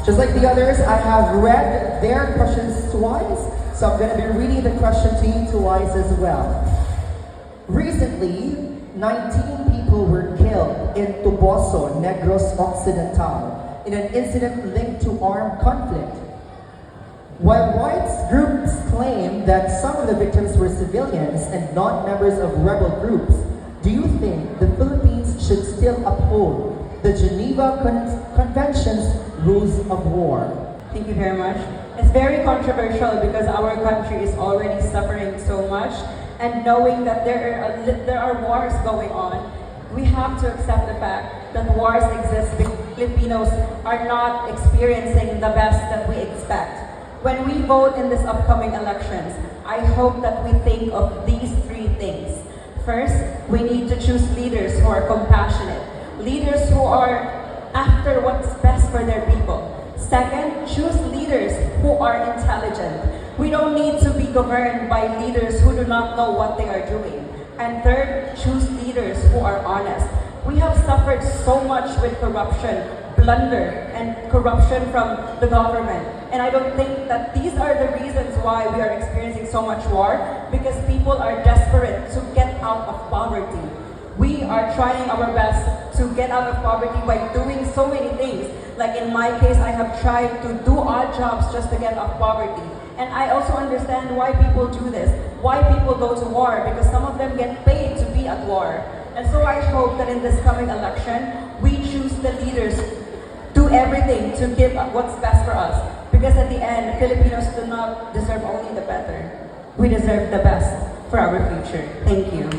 Just like the others, I have read their questions twice, so I'm going to be reading the question to you twice as well. Recently, 19 people were killed in Tuboso, Negros Occidental, in an incident linked to armed conflict. While rights groups claim that some of the victims were civilians and not members of rebel groups, do you think the Philippines should still uphold the Geneva Convention's rules of war? Thank you very much. It's very controversial because our country is already suffering so much, and knowing that there are wars going on, we have to accept the fact that wars exist because Filipinos are not experiencing the best that we expect. When we vote in this upcoming elections, I hope that we think of these three things. First, we need to choose leaders who are compassionate, leaders who are after what's best for their people. Second, choose leaders who are intelligent. We don't need to be governed by leaders who do not know what they are doing. And third, choose leaders who are honest. We have suffered so much with corruption, blunder, and corruption from the government. And I don't think that these are the reasons why we are experiencing so much war, because people are desperate to get out of poverty. We are trying our best to get out of poverty by doing so many things. Like in my case, I have tried to do odd jobs just to get off poverty. And I also understand why people do this, why people go to war, because some of them get paid to be at war. And so I hope that in this coming election, we choose the leaders, do everything to give what's best for us. Because at the end, Filipinos do not deserve only the better. We deserve the best for our future. Thank you.